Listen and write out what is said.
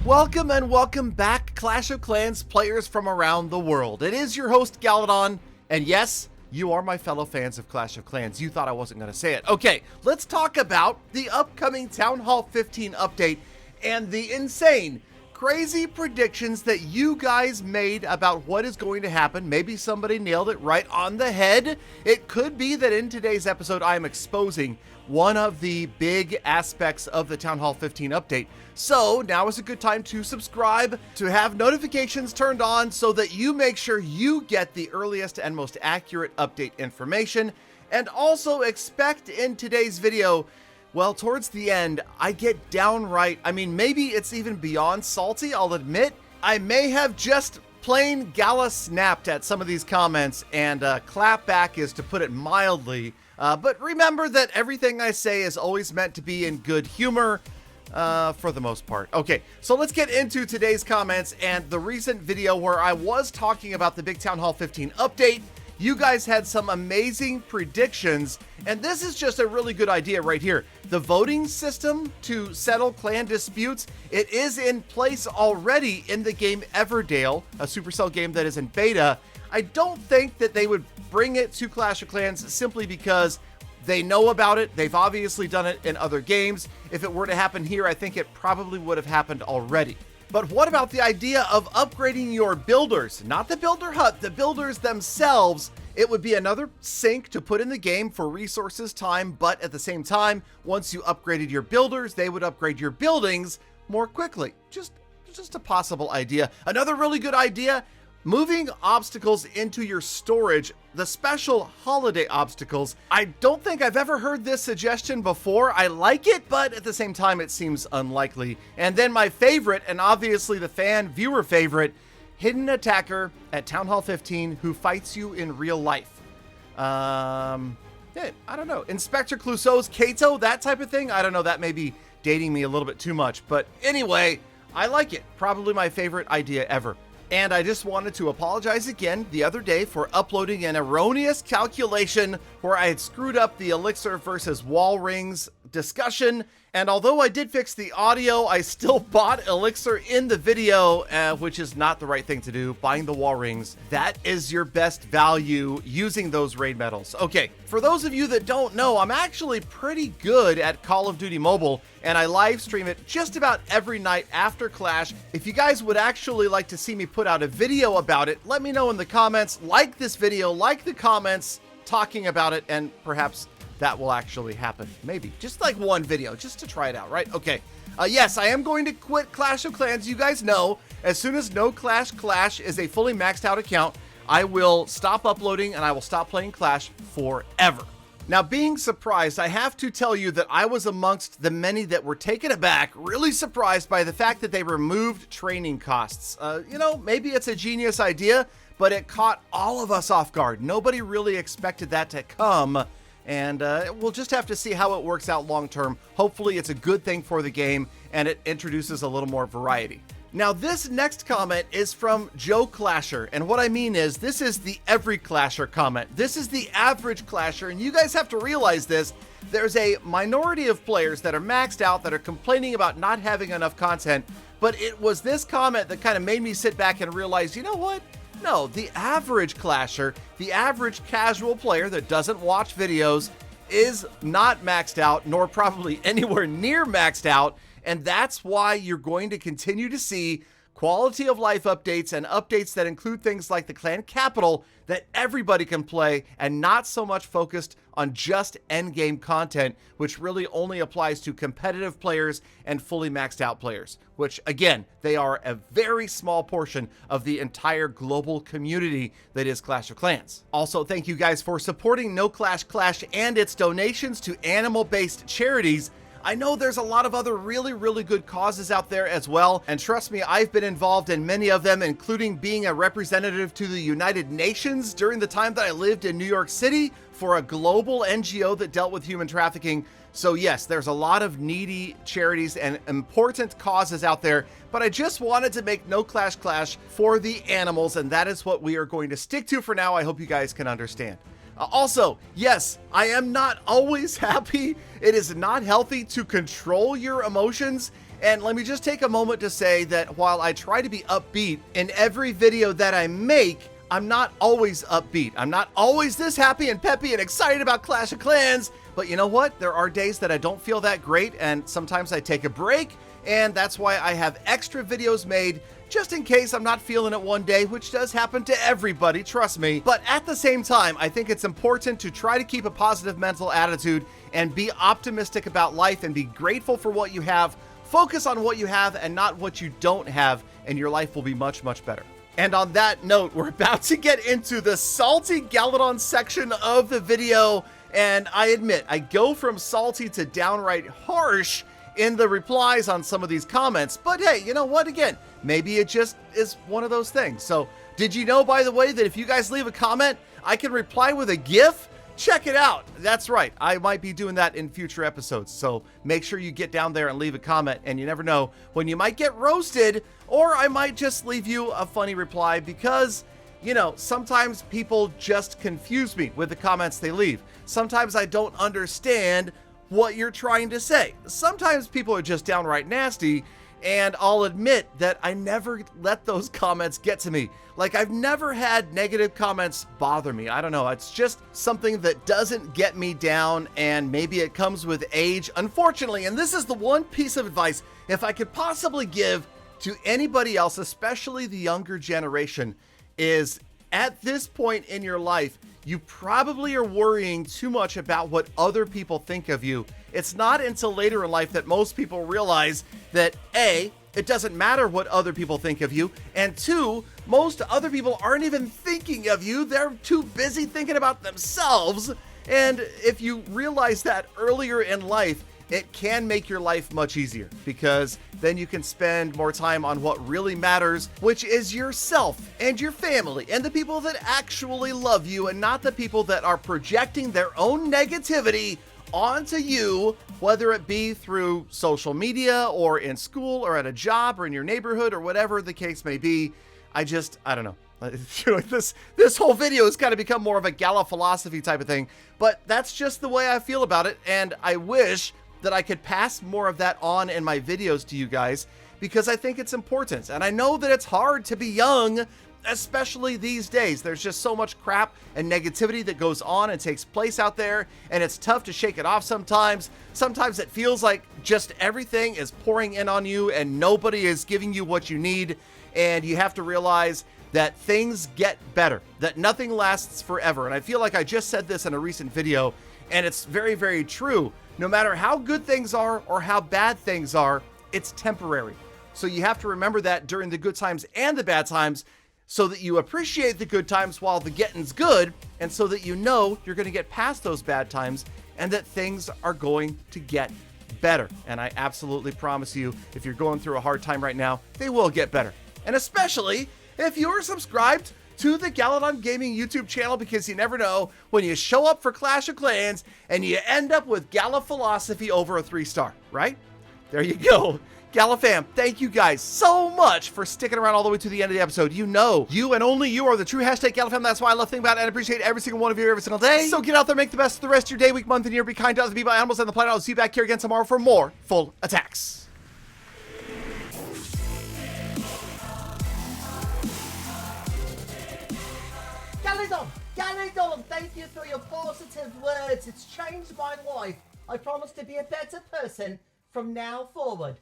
Welcome and welcome back, Clash of Clans players from around the world. It is your host, Galadon, and yes, you are my fellow fans of Clash of Clans. You thought I wasn't going to say it. Okay, let's talk about the upcoming Town Hall 15 update and the insane, crazy predictions that you guys made about what is going to happen. Maybe somebody nailed it right on the head. It could be that in today's episode, I am exposing one of the big aspects of the Town Hall 15 update. So now is a good time to subscribe, to have notifications turned on so that you make sure you get the earliest and most accurate update information. And also expect in today's video, well, towards the end, I get downright, maybe it's even beyond salty, I'll admit. I may have just plain gala snapped at some of these comments, and clap back is to put it mildly. But remember that everything I say is always meant to be in good humor, for the most part. Okay, so let's get into today's comments and the recent video where I was talking about the big Town Hall 15 update. You guys had some amazing predictions, and this is just a really good idea right here. The voting system to settle clan disputes, it is in place already in the game Everdale, a Supercell game that is in beta. I don't think that they would bring it to Clash of Clans simply because they know about it. They've obviously done it in other games. If it were to happen here, I think it probably would have happened already. But what about the idea of upgrading your builders? Not the builder hut, the builders themselves. It would be another sink to put in the game for resources, time, but at the same time, once you upgraded your builders, they would upgrade your buildings more quickly. Just a possible idea. Another really good idea, moving obstacles into your storage, the special holiday obstacles. I don't think I've ever heard this suggestion before. I like it, but at the same time, it seems unlikely. And then my favorite, and obviously the fan viewer favorite, hidden attacker at Town Hall 15 who fights you in real life. I don't know. Inspector Clouseau's Kato, that type of thing. I don't know. That may be dating me a little bit too much. But anyway, I like it. Probably my favorite idea ever. And I just wanted to apologize again the other day for uploading an erroneous calculation where I had screwed up the Elixir versus wall rings discussion. And although I did fix the audio, I still bought Elixir in the video, which is not the right thing to do. Buying the wall rings, that is your best value using those raid medals. Okay, for those of you that don't know, I'm actually pretty good at Call of Duty Mobile, and I live stream it just about every night after Clash. If you guys would actually like to see me put out a video about it, let me know in the comments. Like this video, like the comments talking about it, and perhaps that will actually happen. Maybe just like one video just to try it out, right? Okay. Yes, I am going to quit Clash of Clans. You guys know, as soon as No Clash Clash is a fully maxed out account, I will stop uploading and I will stop playing Clash forever. Now, being surprised, I have to tell you that I was amongst the many that were taken aback, really surprised by the fact that they removed training costs. Maybe it's a genius idea, but it caught all of us off guard. Nobody really expected that to come. And we'll just have to see how it works out long term. Hopefully it's a good thing for the game and it introduces a little more variety. Now this next comment is from Joe Clasher, and what I mean is this is the every Clasher comment. This is the average Clasher, and you guys have to realize this. There's a minority of players that are maxed out that are complaining about not having enough content, but it was this comment that kind of made me sit back and realize, you know what? No, the average Clasher, the average casual player that doesn't watch videos is not maxed out, nor probably anywhere near maxed out. And that's why you're going to continue to see quality of life updates and updates that include things like the clan capital that everybody can play, and not so much focused on just endgame content, which really only applies to competitive players and fully maxed out players, which again, they are a very small portion of the entire global community that is Clash of Clans. Also, thank you guys for supporting No Clash Clash and its donations to animal-based charities. I know there's a lot of other really good causes out there as well, and trust me, I've been involved in many of them, including being a representative to the United Nations during the time that I lived in New York City for a global NGO that dealt with human trafficking. So yes, there's a lot of needy charities and important causes out there, but I just wanted to make No Clash Clash for the animals, and that is what we are going to stick to for now. I hope you guys can understand. Also, yes, I am not always happy. It is not healthy to control your emotions. And let me just take a moment to say that while I try to be upbeat in every video that I make, I'm not always upbeat. I'm not always this happy and peppy and excited about Clash of Clans. But you know what? There are days that I don't feel that great, and sometimes I take a break, and that's why I have extra videos made just in case I'm not feeling it one day, which does happen to everybody, trust me. But at the same time, I think it's important to try to keep a positive mental attitude and be optimistic about life and be grateful for what you have. Focus on what you have and not what you don't have, and your life will be much, much better. And on that note, we're about to get into the salty Galadon section of the video. And I admit, I go from salty to downright harsh in the replies on some of these comments. But hey, you know what? Again, maybe it just is one of those things. So did you know, by the way, that if you guys leave a comment, I can reply with a GIF? Check it out. That's right. I might be doing that in future episodes. So make sure you get down there and leave a comment. And you never know when you might get roasted, or I might just leave you a funny reply because, you know, sometimes people just confuse me with the comments they leave. Sometimes I don't understand what you're trying to say. Sometimes people are just downright nasty, and I'll admit that I never let those comments get to me. Like, I've never had negative comments bother me. I don't know. It's just something that doesn't get me down, and maybe it comes with age, unfortunately. And this is the one piece of advice, if I could possibly give to anybody else, especially the younger generation, is at this point in your life, you probably are worrying too much about what other people think of you. It's not until later in life that most people realize that A, it doesn't matter what other people think of you, and two, most other people aren't even thinking of you. They're too busy thinking about themselves. And if you realize that earlier in life, it can make your life much easier, because then you can spend more time on what really matters, which is yourself and your family and the people that actually love you, and not the people that are projecting their own negativity onto you, whether it be through social media or in school or at a job or in your neighborhood or whatever the case may be. I don't know. This whole video has kind of become more of a Gala philosophy type of thing, but that's just the way I feel about it, and I wish that I could pass more of that on in my videos to you guys, because I think it's important. And I know that it's hard to be young, especially these days. There's just so much crap and negativity that goes on and takes place out there, and it's tough to shake it off sometimes. Sometimes it feels like just everything is pouring in on you and nobody is giving you what you need, and you have to realize that things get better, that nothing lasts forever. And I feel like I just said this in a recent video, and it's very, very true. No matter how good things are or how bad things are, it's temporary. So you have to remember that during the good times and the bad times, so that you appreciate the good times while the getting's good, and so that you know you're going to get past those bad times and that things are going to get better. And I absolutely promise you, if you're going through a hard time right now, they will get better. And especially if you're subscribed to the Galadon Gaming YouTube channel, because you never know when you show up for Clash of Clans and you end up with Gala philosophy over a 3-star, right? There you go. Gala fam, thank you guys so much for sticking around all the way to the end of the episode. You know, you and only you are the true hashtag Gala fam. That's why I love thinking about it and appreciate every single one of you every single day. So get out there, make the best of the rest of your day, week, month, and year. Be kind to other people, animals, and the planet. I'll see you back here again tomorrow for more full attacks. Galadon, thank you for your positive words. It's changed my life. I promise to be a better person from now forward.